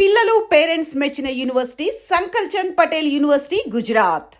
పిల్లలు పేరెంట్స్ మెచ్చిన university సంకల్ Chand Patel university Gujarat.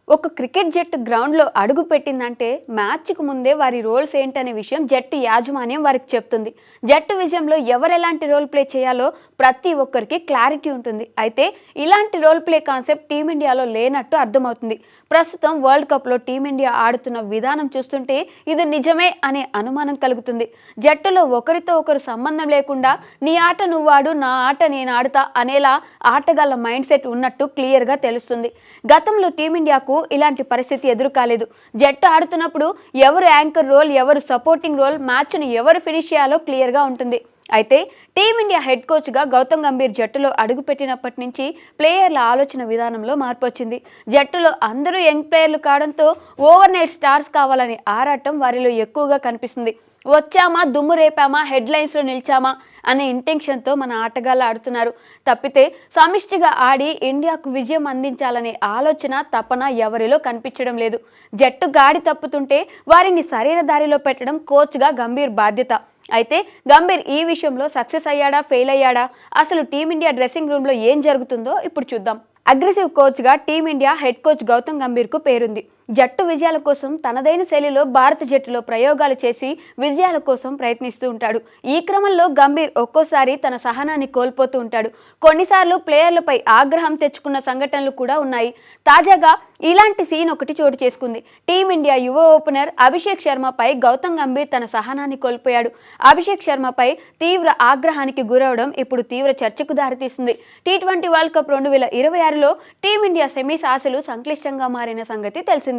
ఒక క్రికెట్ జట్టు గ్రౌండ్లో అడుగు పెట్టిందంటే మ్యాచ్కు ముందే వారి రోల్స్ ఏంటనే విషయం జట్టు యాజమాన్యం వారికి చెప్తుంది. జట్టు విజయంలో ఎవరు ఎలాంటి రోల్ ప్లే చేయాలో ప్రతి ఒక్కరికి క్లారిటీ ఉంటుంది. అయితే ఇలాంటి రోల్ ప్లే కాన్సెప్ట్ టీమిండియాలో లేనట్టు అర్థమవుతుంది. ప్రస్తుతం వరల్డ్ కప్లో టీమిండియా ఆడుతున్న విధానం చూస్తుంటే ఇది నిజమే అనే అనుమానం కలుగుతుంది. జట్టులో ఒకరితో ఒకరు సంబంధం లేకుండా నీ ఆట నువ్వు ఆడు, నా ఆట నేను ఆడుతా అనేలా ఆటగాళ్ల మైండ్ సెట్ ఉన్నట్టు క్లియర్గా తెలుస్తుంది. గతంలో టీమిండియాకు ఇలాంటి పరిస్థితి ఎదురు కాలేదు. జట్టు ఆడుతున్నప్పుడు ఎవరు యాంకర్ రోల్, ఎవరు సపోర్టింగ్ రోల్, మ్యాచ్ను ఎవరు ఫినిష్ చేయాలో క్లియర్గా ఉంటుంది. అయితే టీమిండియా హెడ్ కోచ్గా గౌతమ్ గంభీర్ జట్టులో అడుగుపెట్టినప్పటి నుంచి ప్లేయర్ల ఆలోచన విధానంలో మార్పు వచ్చింది. జట్టులో అందరూ యంగ్ ప్లేయర్లు కావడంతో ఓవర్ నైట్ స్టార్స్ కావాలని ఆరాటం వారిలో ఎక్కువగా కనిపిస్తుంది. వచ్చామా, దుమ్ము రేపామా, హెడ్లైన్స్లో నిలిచామా అనే ఇంటెన్షన్తో మన ఆటగాళ్ళు ఆడుతున్నారు. తప్పితే సమిష్టిగా ఆడి ఇండియాకు విజయం అందించాలనే ఆలోచన, తపన ఎవరిలో కనిపించడం లేదు. జట్టు గాడి తప్పుతుంటే వారిని సరైన దారిలో పెట్టడం కోచ్గా గంభీర్ బాధ్యత. అయితే గంభీర్ ఈ విషయంలో సక్సెస్ అయ్యాడా, ఫెయిల్ అయ్యాడా, అసలు టీమిండియా డ్రెస్సింగ్ రూమ్లో ఏం జరుగుతుందో ఇప్పుడు చూద్దాం. అగ్రెసివ్ కోచ్గా టీమిండియా హెడ్ కోచ్ గౌతమ్ గంభీర్కు పేరుంది. జట్టు విజయాల కోసం తనదైన శైలిలో భారత జట్టులో ప్రయోగాలు చేసి విజయాల కోసం ప్రయత్నిస్తూ ఉంటాడు. ఈ క్రమంలో గంభీర్ ఒక్కోసారి తన సహనాన్ని కోల్పోతూ ఉంటాడు. కొన్నిసార్లు ప్లేయర్లపై ఆగ్రహం తెచ్చుకున్న సంఘటనలు కూడా ఉన్నాయి. తాజాగా ఇలాంటి సీన్ ఒకటి చోటు చేసుకుంది. టీమిండియా యువ ఓపెనర్ అభిషేక్ శర్మపై గౌతమ్ గంభీర్ తన సహనాన్ని కోల్పోయాడు. అభిషేక్ శర్మపై తీవ్ర ఆగ్రహానికి గురవడం ఇప్పుడు తీవ్ర చర్చకు దారితీస్తుంది. టీ20 వరల్డ్ కప్ 2026లో టీమిండియా సెమీస్ ఆశలు సంక్లిష్టంగా మారిన సంగతి తెలిసిందే.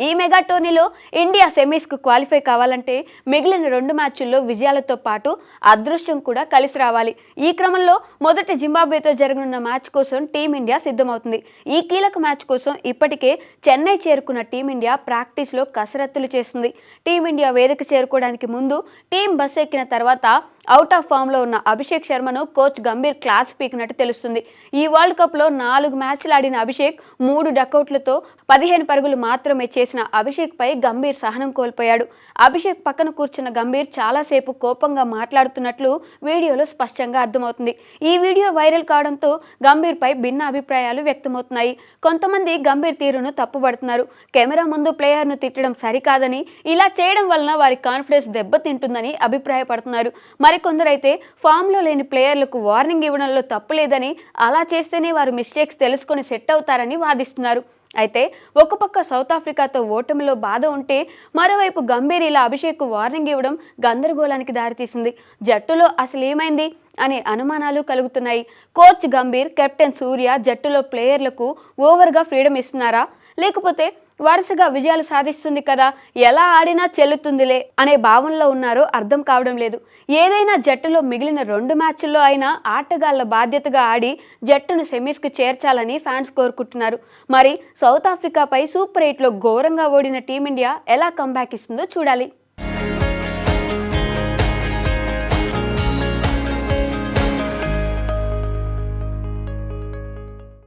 ఈ మెగా టోర్నీలో ఇండియా సెమీస్కు క్వాలిఫై కావాలంటే మిగిలిన 2 మ్యాచ్ల్లో విజయాలతో పాటు అదృష్టం కూడా కలిసి రావాలి. ఈ క్రమంలో మొదటి జింబాబ్వేతో జరగనున్న మ్యాచ్ కోసం టీమిండియా సిద్ధమవుతుంది. ఈ కీలక మ్యాచ్ కోసం ఇప్పటికే చెన్నై చేరుకున్న టీమిండియా ప్రాక్టీస్లో కసరత్తులు చేస్తుంది. టీమిండియా వేదిక చేరుకోవడానికి ముందు టీం బస్ ఎక్కిన తర్వాత అవుట్ ఆఫ్ ఫామ్లో ఉన్న అభిషేక్ శర్మను కోచ్ గంభీర్ క్లాస్ పీకినట్టు తెలుస్తుంది. ఈ వరల్డ్ కప్లో 4 మ్యాచ్లు ఆడిన అభిషేక్ 3 డకౌట్లతో 15 పరుగులు మాత్రమే చేసిన అభిషేక్పై గంభీర్ సహనం కోల్పోయాడు. అభిషేక్ పక్కన కూర్చున్న గంభీర్ చాలాసేపు కోపంగా మాట్లాడుతున్నట్లు వీడియోలో స్పష్టంగా అర్థమవుతుంది. ఈ వీడియో వైరల్ కావడంతో గంభీర్పై భిన్న అభిప్రాయాలు వ్యక్తమవుతున్నాయి. కొంతమంది గంభీర్ తీరును తప్పుపడుతున్నారు. కెమెరా ముందు ప్లేయర్ను తిట్టడం సరికాదని, ఇలా చేయడం వలన వారి కాన్ఫిడెన్స్ దెబ్బతింటుందని అభిప్రాయపడుతున్నారు. మరికొందరైతే ఫామ్లో లేని ప్లేయర్లకు వార్నింగ్ ఇవ్వడంలో తప్పు లేదని, అలా చేస్తేనే వారు మిస్టేక్స్ తెలుసుకొని సెట్ అవుతారని వాదిస్తున్నారు. అయితే ఒక పక్క సౌత్ ఆఫ్రికాతో ఓటమిలో బాధ ఉంటే మరోవైపు గంభీర్ ఇలా అభిషేక్కు వార్నింగ్ ఇవ్వడం గందరగోళానికి దారితీసింది. జట్టులో అసలు ఏమైంది అనే అనుమానాలు కలుగుతున్నాయి. కోచ్ గంభీర్, కెప్టెన్ సూర్య జట్టులో ప్లేయర్లకు ఓవర్గా ఫ్రీడమ్ ఇస్తున్నారా, లేకపోతే వరుసగా విజయాలు సాధిస్తుంది కదా, ఎలా ఆడినా చెల్లుతుందిలే అనే భావనలో ఉన్నారో అర్థం కావడం లేదు. ఏదైనా జట్టులో మిగిలిన 2 మ్యాచ్ల్లో అయినా ఆటగాళ్ల బాధ్యతగా ఆడి జట్టును సెమీస్కి చేర్చాలని ఫ్యాన్స్ కోరుకుంటున్నారు. మరి సౌత్ ఆఫ్రికాపై సూపర్ 8లో ఘోరంగా ఓడిన టీమిండియా ఎలా కంబ్యాక్ ఇస్తుందో చూడాలి.